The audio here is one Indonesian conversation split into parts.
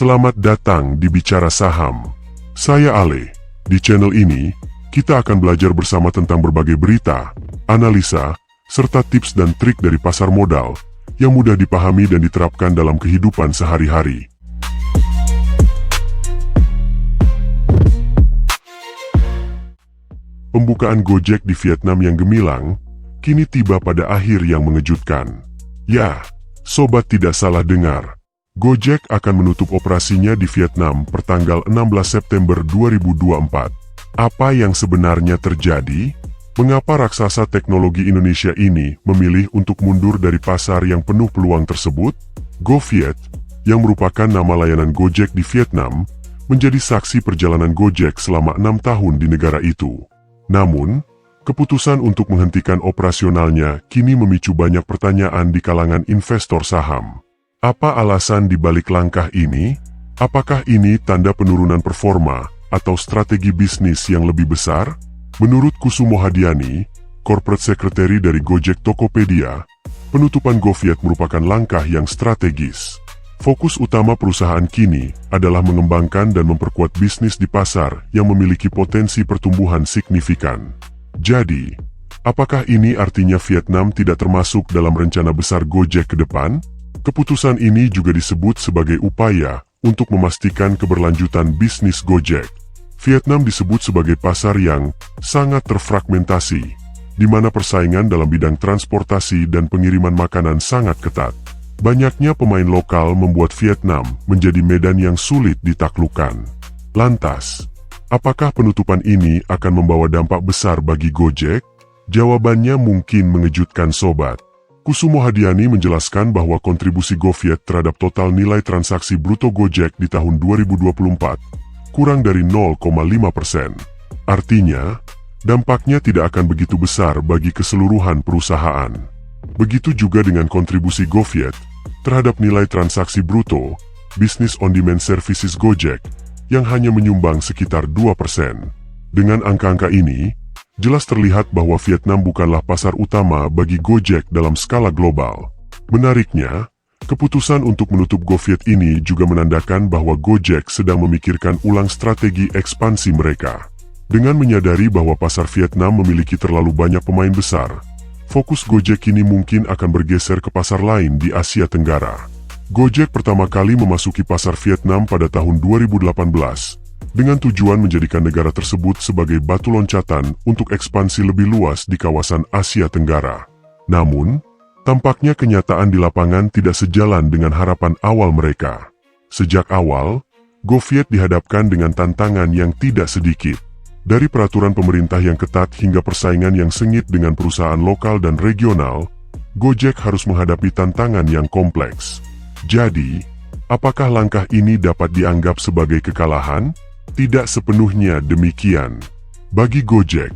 Selamat datang di Bicara Saham. Saya Ale. Di channel ini, kita akan belajar bersama tentang berbagai berita, analisa, serta tips dan trik dari pasar modal yang mudah dipahami dan diterapkan dalam kehidupan sehari-hari. Pembukaan Gojek di Vietnam yang gemilang, kini tiba pada akhir yang mengejutkan. Ya, sobat tidak salah dengar. Gojek akan menutup operasinya di Vietnam pertanggal 16 September 2024. Apa yang sebenarnya terjadi? Mengapa raksasa teknologi Indonesia ini memilih untuk mundur dari pasar yang penuh peluang tersebut? GoViet, yang merupakan nama layanan Gojek di Vietnam, menjadi saksi perjalanan Gojek selama 6 tahun di negara itu. Namun, keputusan untuk menghentikan operasionalnya kini memicu banyak pertanyaan di kalangan investor saham. Apa alasan di balik langkah ini? Apakah ini tanda penurunan performa atau strategi bisnis yang lebih besar? Menurut Kusumo Hadiani, Corporate Secretary dari Gojek Tokopedia, penutupan GoViet merupakan langkah yang strategis. Fokus utama perusahaan kini adalah mengembangkan dan memperkuat bisnis di pasar yang memiliki potensi pertumbuhan signifikan. Jadi, apakah ini artinya Vietnam tidak termasuk dalam rencana besar Gojek ke depan? Keputusan ini juga disebut sebagai upaya untuk memastikan keberlanjutan bisnis Gojek. Vietnam disebut sebagai pasar yang sangat terfragmentasi, di mana persaingan dalam bidang transportasi dan pengiriman makanan sangat ketat. Banyaknya pemain lokal membuat Vietnam menjadi medan yang sulit ditaklukkan. Lantas, apakah penutupan ini akan membawa dampak besar bagi Gojek? Jawabannya mungkin mengejutkan sobat. Kusumo Hadiani menjelaskan bahwa kontribusi GoViet terhadap total nilai transaksi bruto Gojek di tahun 2024 kurang dari 0,5%. Artinya, dampaknya tidak akan begitu besar bagi keseluruhan perusahaan. Begitu juga dengan kontribusi GoViet terhadap nilai transaksi bruto Business on Demand Services Gojek yang hanya menyumbang sekitar 2%. Dengan angka-angka ini, jelas terlihat bahwa Vietnam bukanlah pasar utama bagi Gojek dalam skala global. Menariknya, keputusan untuk menutup GoViet ini juga menandakan bahwa Gojek sedang memikirkan ulang strategi ekspansi mereka. Dengan menyadari bahwa pasar Vietnam memiliki terlalu banyak pemain besar, fokus Gojek kini mungkin akan bergeser ke pasar lain di Asia Tenggara. Gojek pertama kali memasuki pasar Vietnam pada tahun 2018, dengan tujuan menjadikan negara tersebut sebagai batu loncatan untuk ekspansi lebih luas di kawasan Asia Tenggara. Namun, tampaknya kenyataan di lapangan tidak sejalan dengan harapan awal mereka. Sejak awal, GoViet dihadapkan dengan tantangan yang tidak sedikit. Dari peraturan pemerintah yang ketat hingga persaingan yang sengit dengan perusahaan lokal dan regional, Gojek harus menghadapi tantangan yang kompleks. Jadi, apakah langkah ini dapat dianggap sebagai kekalahan? Tidak sepenuhnya demikian. Bagi Gojek,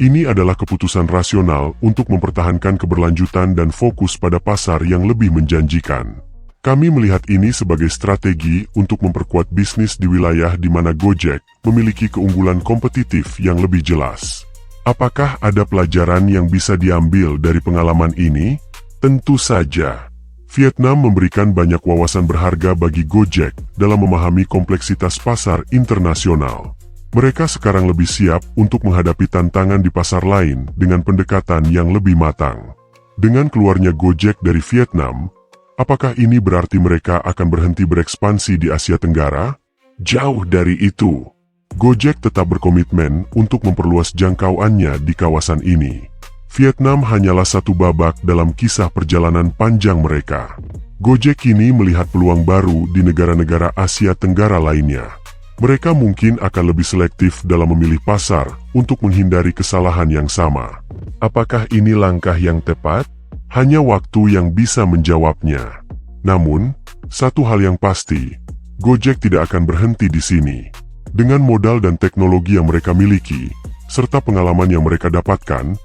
ini adalah keputusan rasional untuk mempertahankan keberlanjutan dan fokus pada pasar yang lebih menjanjikan. Kami melihat ini sebagai strategi untuk memperkuat bisnis di wilayah di mana Gojek memiliki keunggulan kompetitif yang lebih jelas. Apakah ada pelajaran yang bisa diambil dari pengalaman ini? Tentu saja. Vietnam memberikan banyak wawasan berharga bagi Gojek dalam memahami kompleksitas pasar internasional. Mereka sekarang lebih siap untuk menghadapi tantangan di pasar lain dengan pendekatan yang lebih matang. Dengan keluarnya Gojek dari Vietnam, apakah ini berarti mereka akan berhenti berekspansi di Asia Tenggara? Jauh dari itu. Gojek tetap berkomitmen untuk memperluas jangkauannya di kawasan ini. Vietnam hanyalah satu babak dalam kisah perjalanan panjang mereka. Gojek kini melihat peluang baru di negara-negara Asia Tenggara lainnya. Mereka mungkin akan lebih selektif dalam memilih pasar untuk menghindari kesalahan yang sama. Apakah ini langkah yang tepat? Hanya waktu yang bisa menjawabnya. Namun, satu hal yang pasti, Gojek tidak akan berhenti di sini. Dengan modal dan teknologi yang mereka miliki, serta pengalaman yang mereka dapatkan,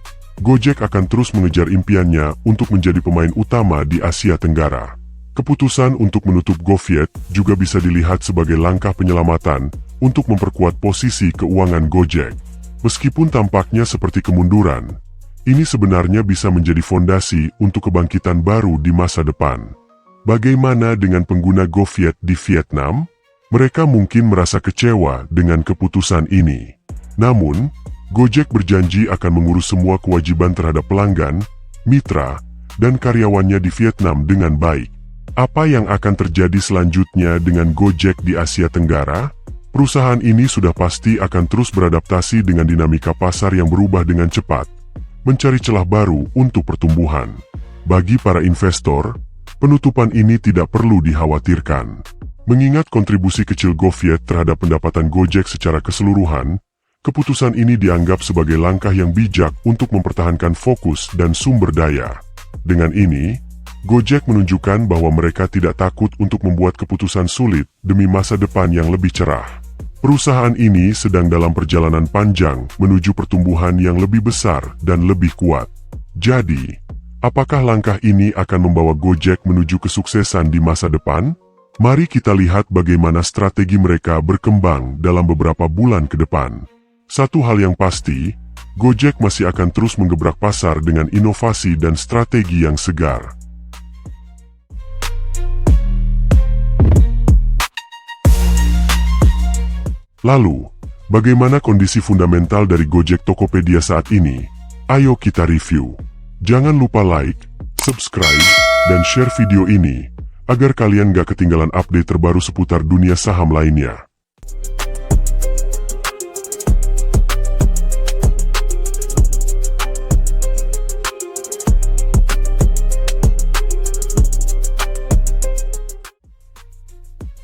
Gojek akan terus mengejar impiannya untuk menjadi pemain utama di Asia Tenggara. Keputusan untuk menutup GoViet juga bisa dilihat sebagai langkah penyelamatan untuk memperkuat posisi keuangan Gojek. Meskipun tampaknya seperti kemunduran, ini sebenarnya bisa menjadi fondasi untuk kebangkitan baru di masa depan. Bagaimana dengan pengguna GoViet di Vietnam? Mereka mungkin merasa kecewa dengan keputusan ini. Namun, Gojek berjanji akan mengurus semua kewajiban terhadap pelanggan, mitra, dan karyawannya di Vietnam dengan baik. Apa yang akan terjadi selanjutnya dengan Gojek di Asia Tenggara? Perusahaan ini sudah pasti akan terus beradaptasi dengan dinamika pasar yang berubah dengan cepat, mencari celah baru untuk pertumbuhan. Bagi para investor, penutupan ini tidak perlu dikhawatirkan. Mengingat kontribusi kecil GoViet terhadap pendapatan Gojek secara keseluruhan, keputusan ini dianggap sebagai langkah yang bijak untuk mempertahankan fokus dan sumber daya. Dengan ini, Gojek menunjukkan bahwa mereka tidak takut untuk membuat keputusan sulit demi masa depan yang lebih cerah. Perusahaan ini sedang dalam perjalanan panjang menuju pertumbuhan yang lebih besar dan lebih kuat. Jadi, apakah langkah ini akan membawa Gojek menuju kesuksesan di masa depan? Mari kita lihat bagaimana strategi mereka berkembang dalam beberapa bulan ke depan. Satu hal yang pasti, Gojek masih akan terus menggebrak pasar dengan inovasi dan strategi yang segar. Lalu, bagaimana kondisi fundamental dari Gojek Tokopedia saat ini? Ayo kita review. Jangan lupa like, subscribe, dan share video ini, agar kalian gak ketinggalan update terbaru seputar dunia saham lainnya.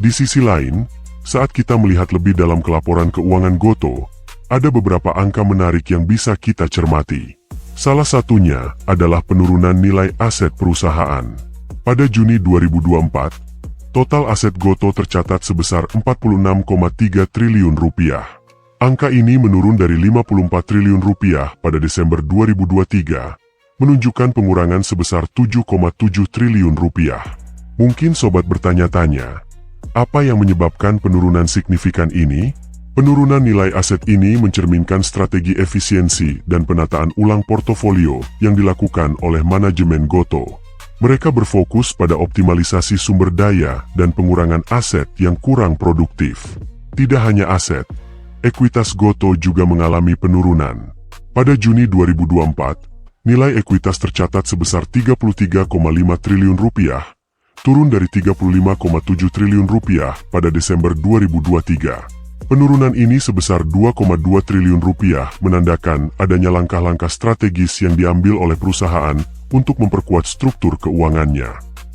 Di sisi lain, saat kita melihat lebih dalam ke laporan keuangan Goto, ada beberapa angka menarik yang bisa kita cermati. Salah satunya adalah penurunan nilai aset perusahaan. Pada Juni 2024, total aset Goto tercatat sebesar 46,3 triliun rupiah. Angka ini menurun dari 54 triliun rupiah pada Desember 2023, menunjukkan pengurangan sebesar 7,7 triliun rupiah. Mungkin sobat bertanya-tanya, apa yang menyebabkan penurunan signifikan ini? Penurunan nilai aset ini mencerminkan strategi efisiensi dan penataan ulang portofolio yang dilakukan oleh manajemen Goto. Mereka berfokus pada optimalisasi sumber daya dan pengurangan aset yang kurang produktif. Tidak hanya aset, ekuitas Goto juga mengalami penurunan. Pada Juni 2024, nilai ekuitas tercatat sebesar 33,5 triliun rupiah, turun dari 35,7 triliun rupiah pada Desember 2023. Penurunan ini sebesar 2,2 triliun rupiah menandakan adanya langkah-langkah strategis yang diambil oleh perusahaan untuk memperkuat struktur keuangannya.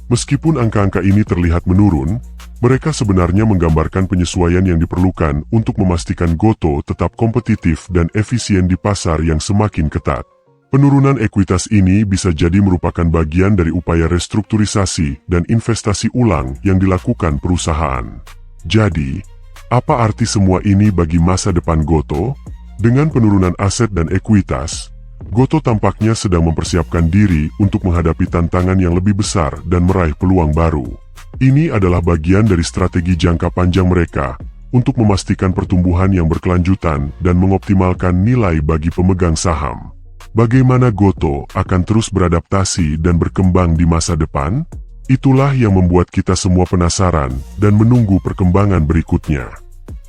Meskipun angka-angka ini terlihat menurun, mereka sebenarnya menggambarkan penyesuaian yang diperlukan untuk memastikan Goto tetap kompetitif dan efisien di pasar yang semakin ketat. Penurunan ekuitas ini bisa jadi merupakan bagian dari upaya restrukturisasi dan investasi ulang yang dilakukan perusahaan. Jadi, apa arti semua ini bagi masa depan Goto? Dengan penurunan aset dan ekuitas, Goto tampaknya sedang mempersiapkan diri untuk menghadapi tantangan yang lebih besar dan meraih peluang baru. Ini adalah bagian dari strategi jangka panjang mereka untuk memastikan pertumbuhan yang berkelanjutan dan mengoptimalkan nilai bagi pemegang saham. Bagaimana Goto akan terus beradaptasi dan berkembang di masa depan? Itulah yang membuat kita semua penasaran dan menunggu perkembangan berikutnya.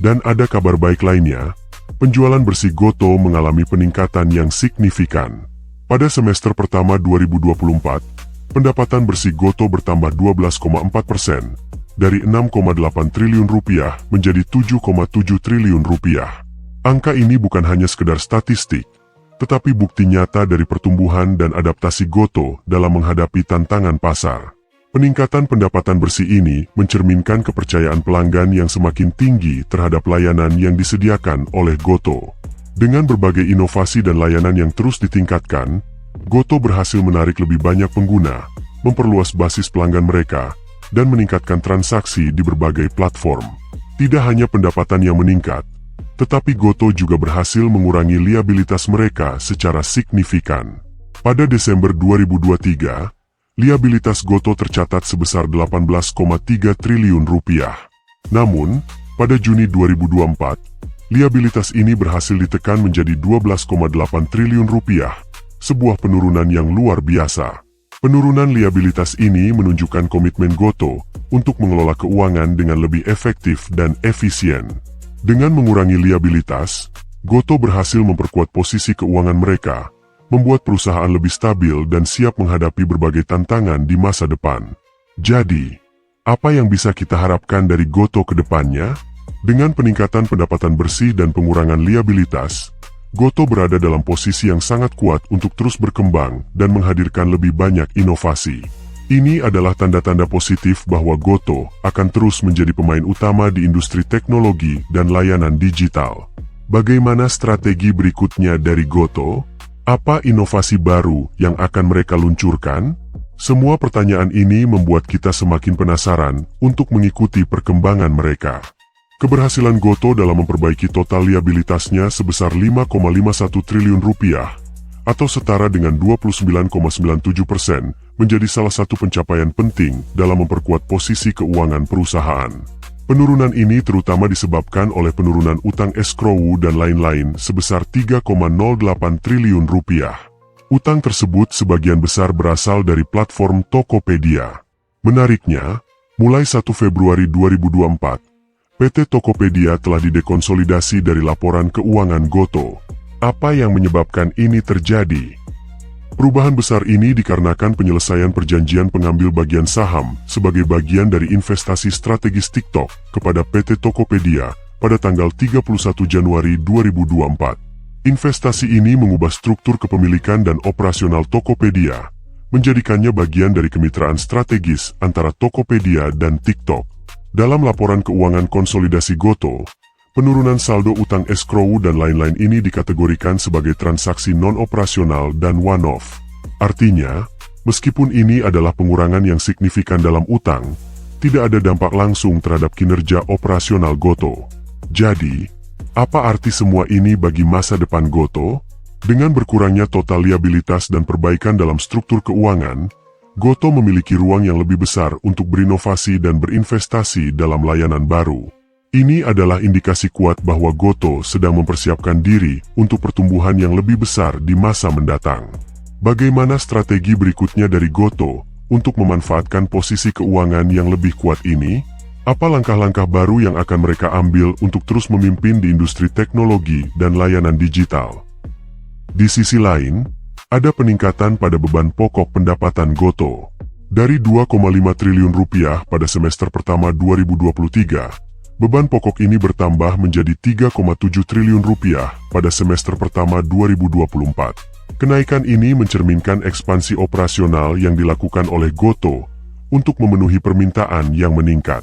Dan ada kabar baik lainnya, penjualan bersih Goto mengalami peningkatan yang signifikan. Pada semester pertama 2024, pendapatan bersih Goto bertambah 12,4%, dari 6,8 triliun rupiah menjadi 7,7 triliun rupiah. Angka ini bukan hanya sekedar statistik, tetapi bukti nyata dari pertumbuhan dan adaptasi Goto dalam menghadapi tantangan pasar. Peningkatan pendapatan bersih ini mencerminkan kepercayaan pelanggan yang semakin tinggi terhadap layanan yang disediakan oleh Goto. Dengan berbagai inovasi dan layanan yang terus ditingkatkan, Goto berhasil menarik lebih banyak pengguna, memperluas basis pelanggan mereka, dan meningkatkan transaksi di berbagai platform. Tidak hanya pendapatan yang meningkat, tetapi Goto juga berhasil mengurangi liabilitas mereka secara signifikan. Pada Desember 2023, liabilitas Goto tercatat sebesar 18,3 triliun rupiah. Namun, pada Juni 2024, liabilitas ini berhasil ditekan menjadi 12,8 triliun rupiah, sebuah penurunan yang luar biasa. Penurunan liabilitas ini menunjukkan komitmen Gotoh untuk mengelola keuangan dengan lebih efektif dan efisien. Dengan mengurangi liabilitas, Gotoh berhasil memperkuat posisi keuangan mereka, membuat perusahaan lebih stabil dan siap menghadapi berbagai tantangan di masa depan. Jadi, apa yang bisa kita harapkan dari Gotoh ke depannya? Dengan peningkatan pendapatan bersih dan pengurangan liabilitas, Gotoh berada dalam posisi yang sangat kuat untuk terus berkembang dan menghadirkan lebih banyak inovasi. Ini adalah tanda-tanda positif bahwa Gotoh akan terus menjadi pemain utama di industri teknologi dan layanan digital. Bagaimana strategi berikutnya dari Gotoh? Apa inovasi baru yang akan mereka luncurkan? Semua pertanyaan ini membuat kita semakin penasaran untuk mengikuti perkembangan mereka. Keberhasilan Gotoh dalam memperbaiki total liabilitasnya sebesar 5,51 triliun rupiah atau setara dengan 29,97% menjadi salah satu pencapaian penting dalam memperkuat posisi keuangan perusahaan. Penurunan ini terutama disebabkan oleh penurunan utang escrow dan lain-lain sebesar 3,08 triliun rupiah. Utang tersebut sebagian besar berasal dari platform Tokopedia. Menariknya, mulai 1 Februari 2024, PT Tokopedia telah didekonsolidasi dari laporan keuangan Gotoh. Apa yang menyebabkan ini terjadi? Perubahan besar ini dikarenakan penyelesaian perjanjian pengambil bagian saham sebagai bagian dari investasi strategis TikTok kepada PT Tokopedia pada tanggal 31 Januari 2024. Investasi ini mengubah struktur kepemilikan dan operasional Tokopedia, menjadikannya bagian dari kemitraan strategis antara Tokopedia dan TikTok. Dalam laporan keuangan konsolidasi Gotoh, penurunan saldo utang escrow dan lain-lain ini dikategorikan sebagai transaksi non-operasional dan one-off. Artinya, meskipun ini adalah pengurangan yang signifikan dalam utang, tidak ada dampak langsung terhadap kinerja operasional Gotoh. Jadi, apa arti semua ini bagi masa depan Gotoh? Dengan berkurangnya total liabilitas dan perbaikan dalam struktur keuangan, Gotoh memiliki ruang yang lebih besar untuk berinovasi dan berinvestasi dalam layanan baru. Ini adalah indikasi kuat bahwa Gotoh sedang mempersiapkan diri untuk pertumbuhan yang lebih besar di masa mendatang. Bagaimana strategi berikutnya dari Gotoh untuk memanfaatkan posisi keuangan yang lebih kuat ini? Apa langkah-langkah baru yang akan mereka ambil untuk terus memimpin di industri teknologi dan layanan digital? Di sisi lain, ada peningkatan pada beban pokok pendapatan Gotoh. Dari 2,5 triliun rupiah pada semester pertama 2023, beban pokok ini bertambah menjadi 3,7 triliun rupiah pada semester pertama 2024. Kenaikan ini mencerminkan ekspansi operasional yang dilakukan oleh Gotoh untuk memenuhi permintaan yang meningkat.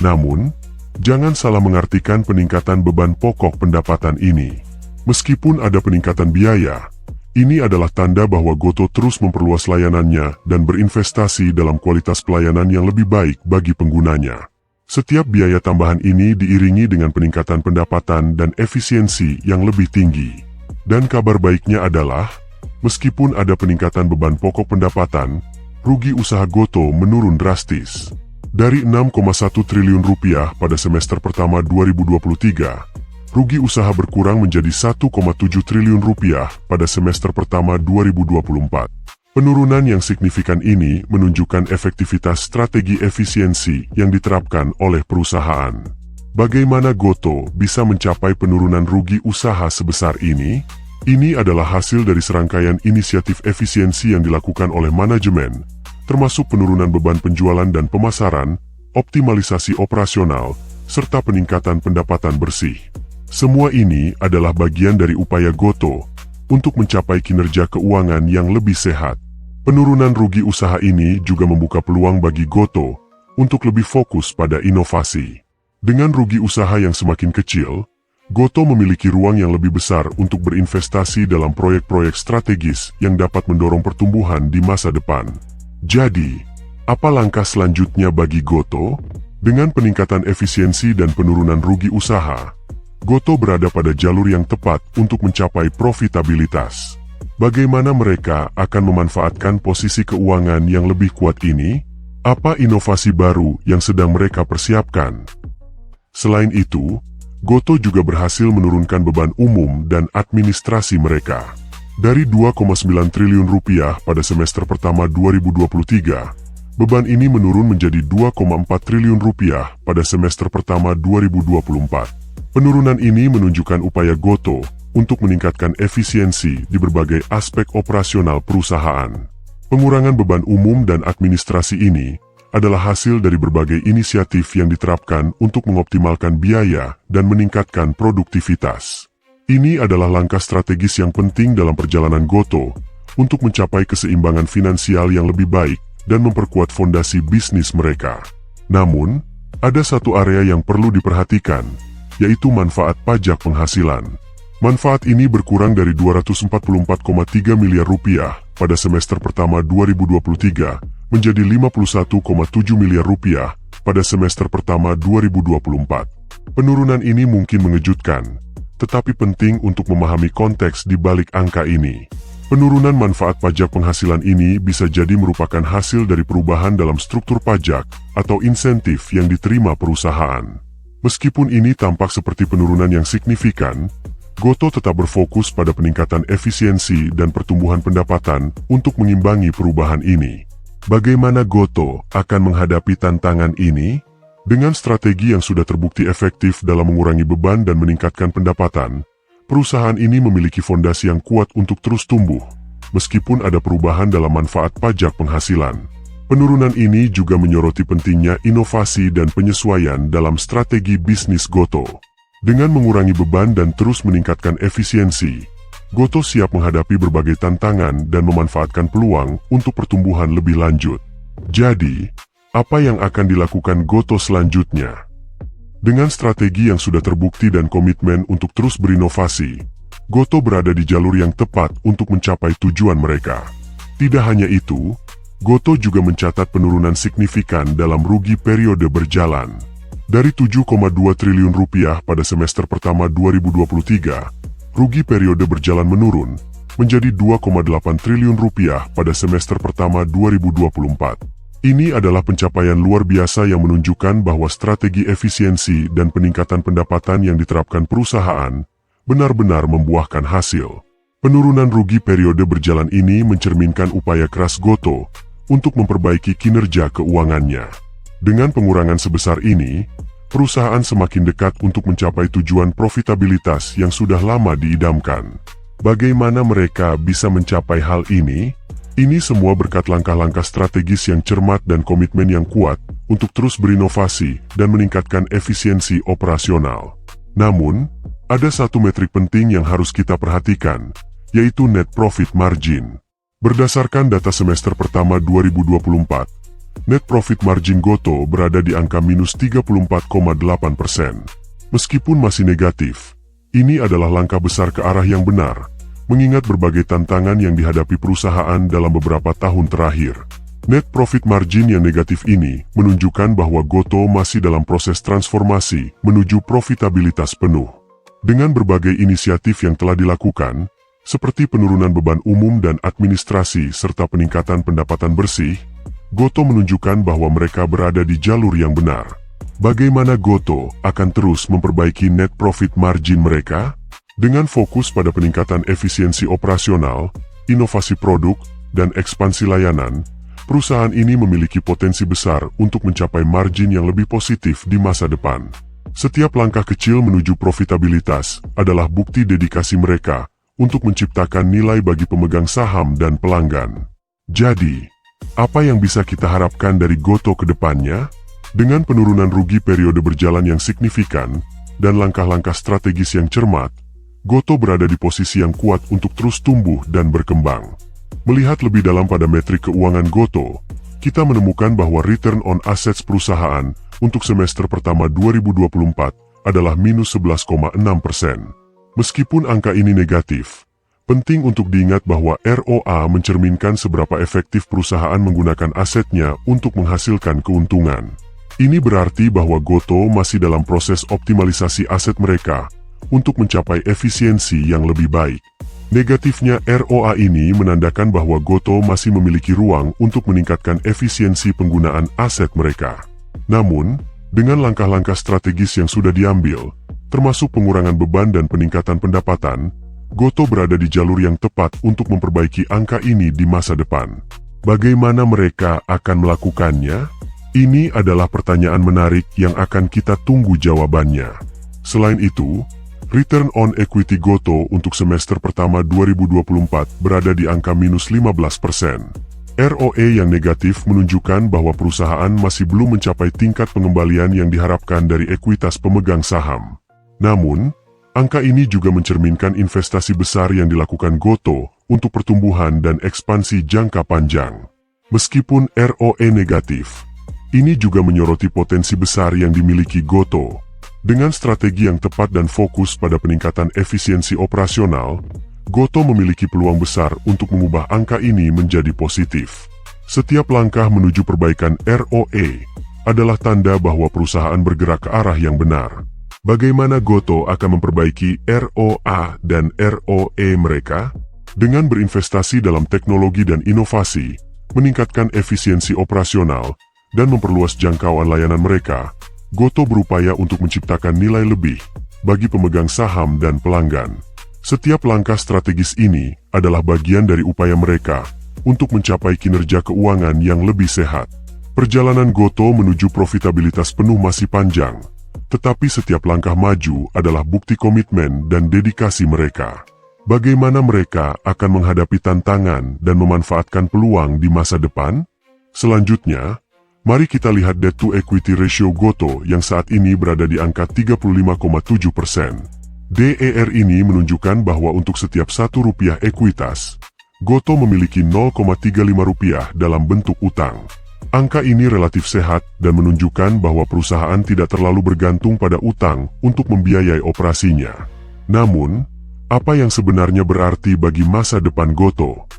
Namun, jangan salah mengartikan peningkatan beban pokok pendapatan ini. Meskipun ada peningkatan biaya, ini adalah tanda bahwa Gotoh terus memperluas layanannya dan berinvestasi dalam kualitas pelayanan yang lebih baik bagi penggunanya. Setiap biaya tambahan ini diiringi dengan peningkatan pendapatan dan efisiensi yang lebih tinggi. Dan kabar baiknya adalah, meskipun ada peningkatan beban pokok pendapatan, rugi usaha Gotoh menurun drastis. Dari 6,1 triliun rupiah pada semester pertama 2023, rugi usaha berkurang menjadi 1,7 triliun rupiah pada semester pertama 2024. Penurunan yang signifikan ini menunjukkan efektivitas strategi efisiensi yang diterapkan oleh perusahaan. Bagaimana Gotoh bisa mencapai penurunan rugi usaha sebesar ini? Ini adalah hasil dari serangkaian inisiatif efisiensi yang dilakukan oleh manajemen, termasuk penurunan beban penjualan dan pemasaran, optimalisasi operasional, serta peningkatan pendapatan bersih. Semua ini adalah bagian dari upaya Gotoh untuk mencapai kinerja keuangan yang lebih sehat. Penurunan rugi usaha ini juga membuka peluang bagi Gotoh untuk lebih fokus pada inovasi. Dengan rugi usaha yang semakin kecil, Gotoh memiliki ruang yang lebih besar untuk berinvestasi dalam proyek-proyek strategis yang dapat mendorong pertumbuhan di masa depan. Jadi, apa langkah selanjutnya bagi Gotoh? Dengan peningkatan efisiensi dan penurunan rugi usaha, Gotoh berada pada jalur yang tepat untuk mencapai profitabilitas. Bagaimana mereka akan memanfaatkan posisi keuangan yang lebih kuat ini? Apa inovasi baru yang sedang mereka persiapkan? Selain itu, Gotoh juga berhasil menurunkan beban umum dan administrasi mereka. Dari 2,9 triliun rupiah pada semester pertama 2023, beban ini menurun menjadi 2,4 triliun rupiah pada semester pertama 2024. Penurunan ini menunjukkan upaya Gotoh untuk meningkatkan efisiensi di berbagai aspek operasional perusahaan. Pengurangan beban umum dan administrasi ini adalah hasil dari berbagai inisiatif yang diterapkan untuk mengoptimalkan biaya dan meningkatkan produktivitas. Ini adalah langkah strategis yang penting dalam perjalanan Gotoh untuk mencapai keseimbangan finansial yang lebih baik dan memperkuat fondasi bisnis mereka. Namun, ada satu area yang perlu diperhatikan, yaitu manfaat pajak penghasilan. Manfaat ini berkurang dari 244,3 miliar rupiah pada semester pertama 2023 menjadi 51,7 miliar rupiah pada semester pertama 2024. Penurunan ini mungkin mengejutkan, tetapi penting untuk memahami konteks di balik angka ini. Penurunan manfaat pajak penghasilan ini bisa jadi merupakan hasil dari perubahan dalam struktur pajak atau insentif yang diterima perusahaan. Meskipun ini tampak seperti penurunan yang signifikan, Gotoh tetap berfokus pada peningkatan efisiensi dan pertumbuhan pendapatan untuk mengimbangi perubahan ini. Bagaimana Gotoh akan menghadapi tantangan ini? Dengan strategi yang sudah terbukti efektif dalam mengurangi beban dan meningkatkan pendapatan, perusahaan ini memiliki fondasi yang kuat untuk terus tumbuh, meskipun ada perubahan dalam manfaat pajak penghasilan. Penurunan ini juga menyoroti pentingnya inovasi dan penyesuaian dalam strategi bisnis Gotoh. Dengan mengurangi beban dan terus meningkatkan efisiensi, Gotoh siap menghadapi berbagai tantangan dan memanfaatkan peluang untuk pertumbuhan lebih lanjut. Jadi, apa yang akan dilakukan Gotoh selanjutnya? Dengan strategi yang sudah terbukti dan komitmen untuk terus berinovasi, Gotoh berada di jalur yang tepat untuk mencapai tujuan mereka. Tidak hanya itu, Gotoh juga mencatat penurunan signifikan dalam rugi periode berjalan. Dari 7,2 triliun rupiah pada semester pertama 2023, rugi periode berjalan menurun menjadi 2,8 triliun rupiah pada semester pertama 2024. Ini adalah pencapaian luar biasa yang menunjukkan bahwa strategi efisiensi dan peningkatan pendapatan yang diterapkan perusahaan benar-benar membuahkan hasil. Penurunan rugi periode berjalan ini mencerminkan upaya keras Gotoh untuk memperbaiki kinerja keuangannya. Dengan pengurangan sebesar ini, perusahaan semakin dekat untuk mencapai tujuan profitabilitas yang sudah lama diidamkan. Bagaimana mereka bisa mencapai hal ini? Ini semua berkat langkah-langkah strategis yang cermat dan komitmen yang kuat untuk terus berinovasi dan meningkatkan efisiensi operasional. Namun, ada satu metrik penting yang harus kita perhatikan, yaitu net profit margin. Berdasarkan data semester pertama 2024, net profit margin Gotoh berada di angka minus 34,8%. Meskipun masih negatif, ini adalah langkah besar ke arah yang benar, mengingat berbagai tantangan yang dihadapi perusahaan dalam beberapa tahun terakhir. Net profit margin yang negatif ini menunjukkan bahwa Gotoh masih dalam proses transformasi menuju profitabilitas penuh. Dengan berbagai inisiatif yang telah dilakukan, seperti penurunan beban umum dan administrasi serta peningkatan pendapatan bersih, Gotoh menunjukkan bahwa mereka berada di jalur yang benar. Bagaimana Gotoh akan terus memperbaiki net profit margin mereka? Dengan fokus pada peningkatan efisiensi operasional, inovasi produk, dan ekspansi layanan, perusahaan ini memiliki potensi besar untuk mencapai margin yang lebih positif di masa depan. Setiap langkah kecil menuju profitabilitas adalah bukti dedikasi mereka untuk menciptakan nilai bagi pemegang saham dan pelanggan. Jadi, apa yang bisa kita harapkan dari Gotoh ke depannya? Dengan penurunan rugi periode berjalan yang signifikan dan langkah-langkah strategis yang cermat, Gotoh berada di posisi yang kuat untuk terus tumbuh dan berkembang. Melihat lebih dalam pada metrik keuangan Gotoh, kita menemukan bahwa return on assets perusahaan untuk semester pertama 2024 adalah minus 11,6%. Meskipun angka ini negatif, penting untuk diingat bahwa ROA mencerminkan seberapa efektif perusahaan menggunakan asetnya untuk menghasilkan keuntungan. Ini berarti bahwa Gotoh masih dalam proses optimalisasi aset mereka untuk mencapai efisiensi yang lebih baik. Negatifnya ROA ini menandakan bahwa Gotoh masih memiliki ruang untuk meningkatkan efisiensi penggunaan aset mereka. Namun, dengan langkah-langkah strategis yang sudah diambil, termasuk pengurangan beban dan peningkatan pendapatan, Goto berada di jalur yang tepat untuk memperbaiki angka ini di masa depan. Bagaimana mereka akan melakukannya? Ini adalah pertanyaan menarik yang akan kita tunggu jawabannya. Selain itu, return on equity Goto untuk semester pertama 2024 berada di angka minus 15%. ROE yang negatif menunjukkan bahwa perusahaan masih belum mencapai tingkat pengembalian yang diharapkan dari ekuitas pemegang saham. Namun, angka ini juga mencerminkan investasi besar yang dilakukan Goto untuk pertumbuhan dan ekspansi jangka panjang. Meskipun ROE negatif, ini juga menyoroti potensi besar yang dimiliki Goto. Dengan strategi yang tepat dan fokus pada peningkatan efisiensi operasional, Goto memiliki peluang besar untuk mengubah angka ini menjadi positif. Setiap langkah menuju perbaikan ROE adalah tanda bahwa perusahaan bergerak ke arah yang benar. Bagaimana Goto akan memperbaiki ROA dan ROE mereka? Dengan berinvestasi dalam teknologi dan inovasi, meningkatkan efisiensi operasional, dan memperluas jangkauan layanan mereka, Goto berupaya untuk menciptakan nilai lebih bagi pemegang saham dan pelanggan. Setiap langkah strategis ini adalah bagian dari upaya mereka untuk mencapai kinerja keuangan yang lebih sehat. Perjalanan Goto menuju profitabilitas penuh masih panjang, tetapi setiap langkah maju adalah bukti komitmen dan dedikasi mereka. Bagaimana mereka akan menghadapi tantangan dan memanfaatkan peluang di masa depan? Selanjutnya, mari kita lihat debt to equity ratio Goto yang saat ini berada di angka 35,7%. DER ini menunjukkan bahwa untuk setiap Rp1 ekuitas, Goto memiliki Rp0,35 dalam bentuk utang. Angka ini relatif sehat dan menunjukkan bahwa perusahaan tidak terlalu bergantung pada utang untuk membiayai operasinya. Namun, apa yang sebenarnya berarti bagi masa depan Goto?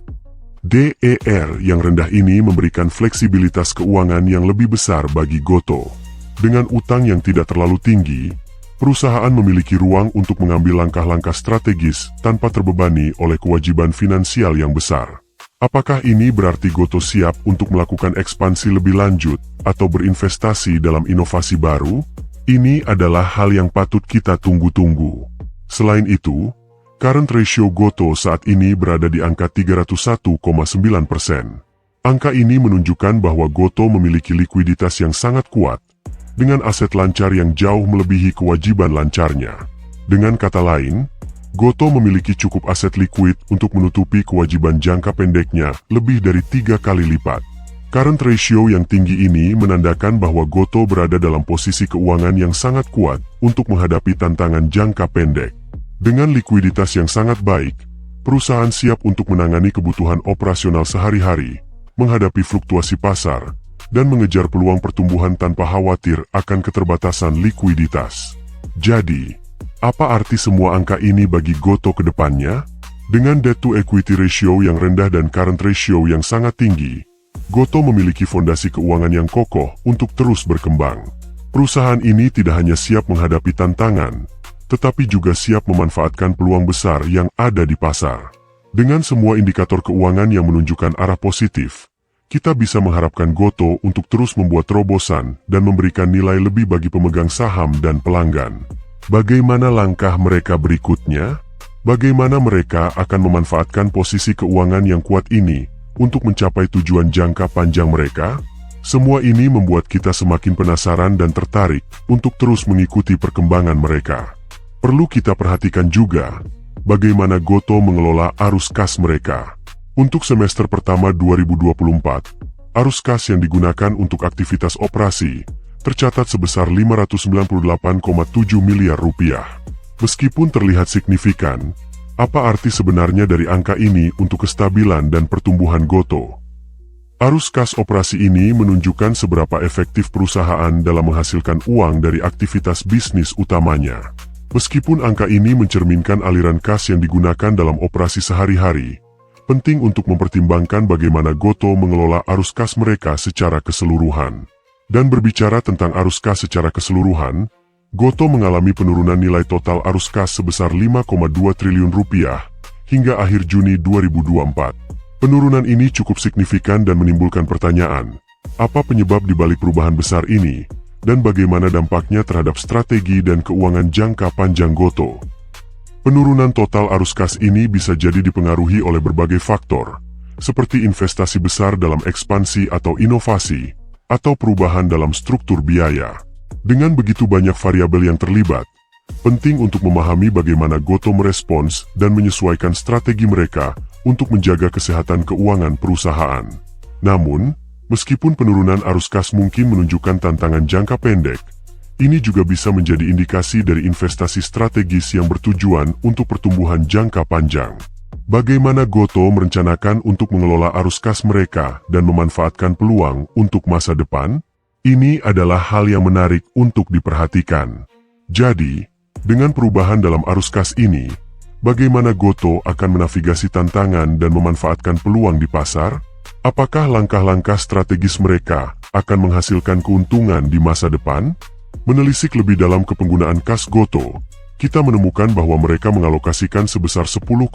DER yang rendah ini memberikan fleksibilitas keuangan yang lebih besar bagi Goto. Dengan utang yang tidak terlalu tinggi, perusahaan memiliki ruang untuk mengambil langkah-langkah strategis tanpa terbebani oleh kewajiban finansial yang besar. Apakah ini berarti Goto siap untuk melakukan ekspansi lebih lanjut atau berinvestasi dalam inovasi baru? Ini adalah hal yang patut kita tunggu-tunggu. Selain itu, current ratio Goto saat ini berada di angka 301,9%. Angka ini menunjukkan bahwa Goto memiliki likuiditas yang sangat kuat, dengan aset lancar yang jauh melebihi kewajiban lancarnya. Dengan kata lain, Goto memiliki cukup aset likuid untuk menutupi kewajiban jangka pendeknya lebih dari 3 kali lipat. Current ratio yang tinggi ini menandakan bahwa Goto berada dalam posisi keuangan yang sangat kuat untuk menghadapi tantangan jangka pendek. Dengan likuiditas yang sangat baik, perusahaan siap untuk menangani kebutuhan operasional sehari-hari, menghadapi fluktuasi pasar, dan mengejar peluang pertumbuhan tanpa khawatir akan keterbatasan likuiditas. Jadi, apa arti semua angka ini bagi Goto ke depannya? Dengan debt to equity ratio yang rendah dan current ratio yang sangat tinggi, Goto memiliki fondasi keuangan yang kokoh untuk terus berkembang. Perusahaan ini tidak hanya siap menghadapi tantangan, tetapi juga siap memanfaatkan peluang besar yang ada di pasar. Dengan semua indikator keuangan yang menunjukkan arah positif, kita bisa mengharapkan Goto untuk terus membuat terobosan dan memberikan nilai lebih bagi pemegang saham dan pelanggan. Bagaimana langkah mereka berikutnya? Bagaimana mereka akan memanfaatkan posisi keuangan yang kuat ini untuk mencapai tujuan jangka panjang mereka? Semua ini membuat kita semakin penasaran dan tertarik untuk terus mengikuti perkembangan mereka. Perlu kita perhatikan juga bagaimana Goto mengelola arus kas mereka. Untuk semester pertama 2024, arus kas yang digunakan untuk aktivitas operasi tercatat sebesar Rp598,7 miliar. Meskipun terlihat signifikan, apa arti sebenarnya dari angka ini untuk kestabilan dan pertumbuhan Goto? Arus kas operasi ini menunjukkan seberapa efektif perusahaan dalam menghasilkan uang dari aktivitas bisnis utamanya. Meskipun angka ini mencerminkan aliran kas yang digunakan dalam operasi sehari-hari, penting untuk mempertimbangkan bagaimana Goto mengelola arus kas mereka secara keseluruhan. Dan berbicara tentang arus kas secara keseluruhan, Goto mengalami penurunan nilai total arus kas sebesar Rp5,2 triliun hingga akhir Juni 2024. Penurunan ini cukup signifikan dan menimbulkan pertanyaan, apa penyebab dibalik perubahan besar ini, dan bagaimana dampaknya terhadap strategi dan keuangan jangka panjang Goto. Penurunan total arus kas ini bisa jadi dipengaruhi oleh berbagai faktor, seperti investasi besar dalam ekspansi atau inovasi, atau perubahan dalam struktur biaya. Dengan begitu banyak variabel yang terlibat, penting untuk memahami bagaimana Gotoh merespons dan menyesuaikan strategi mereka untuk menjaga kesehatan keuangan perusahaan. Namun, meskipun penurunan arus kas mungkin menunjukkan tantangan jangka pendek, ini juga bisa menjadi indikasi dari investasi strategis yang bertujuan untuk pertumbuhan jangka panjang. Bagaimana Gotoh merencanakan untuk mengelola arus kas mereka dan memanfaatkan peluang untuk masa depan? Ini adalah hal yang menarik untuk diperhatikan. Jadi, dengan perubahan dalam arus kas ini, bagaimana Gotoh akan menavigasi tantangan dan memanfaatkan peluang di pasar? Apakah langkah-langkah strategis mereka akan menghasilkan keuntungan di masa depan? Menelisik lebih dalam ke penggunaan kas Gotoh, kita menemukan bahwa mereka mengalokasikan sebesar 10,5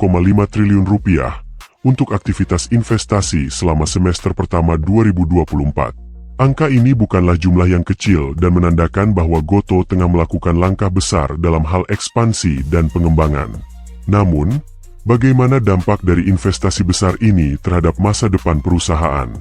triliun rupiah untuk aktivitas investasi selama semester pertama 2024. Angka ini bukanlah jumlah yang kecil dan menandakan bahwa Gotoh tengah melakukan langkah besar dalam hal ekspansi dan pengembangan. Namun, bagaimana dampak dari investasi besar ini terhadap masa depan perusahaan?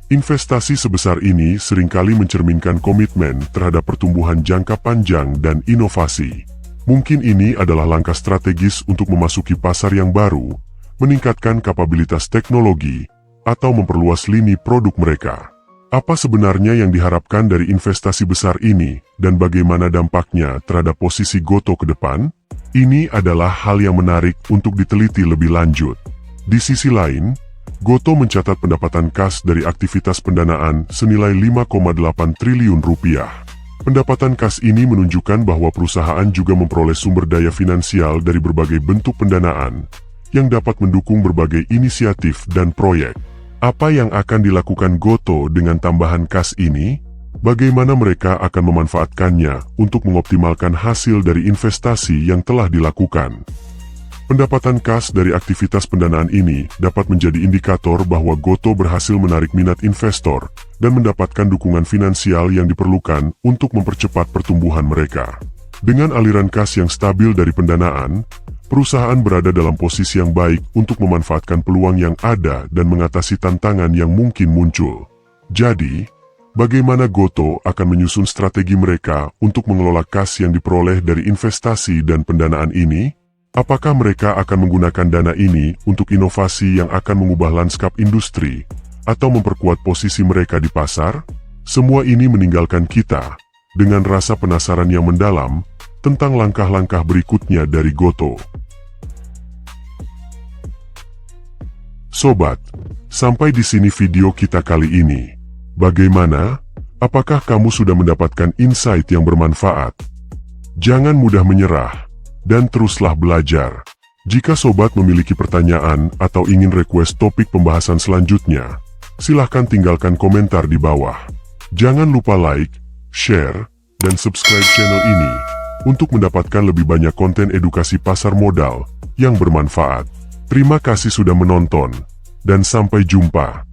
Investasi sebesar ini seringkali mencerminkan komitmen terhadap pertumbuhan jangka panjang dan inovasi. Mungkin ini adalah langkah strategis untuk memasuki pasar yang baru, meningkatkan kapabilitas teknologi, atau memperluas lini produk mereka. Apa sebenarnya yang diharapkan dari investasi besar ini, dan bagaimana dampaknya terhadap posisi Gotoh ke depan? Ini adalah hal yang menarik untuk diteliti lebih lanjut. Di sisi lain, Gotoh mencatat pendapatan kas dari aktivitas pendanaan senilai 5,8 triliun rupiah. Pendapatan kas ini menunjukkan bahwa perusahaan juga memperoleh sumber daya finansial dari berbagai bentuk pendanaan yang dapat mendukung berbagai inisiatif dan proyek. Apa yang akan dilakukan Gotoh dengan tambahan kas ini? Bagaimana mereka akan memanfaatkannya untuk mengoptimalkan hasil dari investasi yang telah dilakukan? Pendapatan kas dari aktivitas pendanaan ini dapat menjadi indikator bahwa Gotoh berhasil menarik minat investor dan mendapatkan dukungan finansial yang diperlukan untuk mempercepat pertumbuhan mereka. Dengan aliran kas yang stabil dari pendanaan, perusahaan berada dalam posisi yang baik untuk memanfaatkan peluang yang ada dan mengatasi tantangan yang mungkin muncul. Jadi, bagaimana Gotoh akan menyusun strategi mereka untuk mengelola kas yang diperoleh dari investasi dan pendanaan ini? Apakah mereka akan menggunakan dana ini untuk inovasi yang akan mengubah lanskap industri atau memperkuat posisi mereka di pasar? Semua ini meninggalkan kita dengan rasa penasaran yang mendalam tentang langkah-langkah berikutnya dari Gotoh. Sobat, sampai di sini video kita kali ini. Bagaimana? Apakah kamu sudah mendapatkan insight yang bermanfaat? Jangan mudah menyerah dan teruslah belajar. Jika sobat memiliki pertanyaan atau ingin request topik pembahasan selanjutnya, silahkan tinggalkan komentar di bawah. Jangan lupa like, share, dan subscribe channel ini untuk mendapatkan lebih banyak konten edukasi pasar modal yang bermanfaat. Terima kasih sudah menonton, dan sampai jumpa.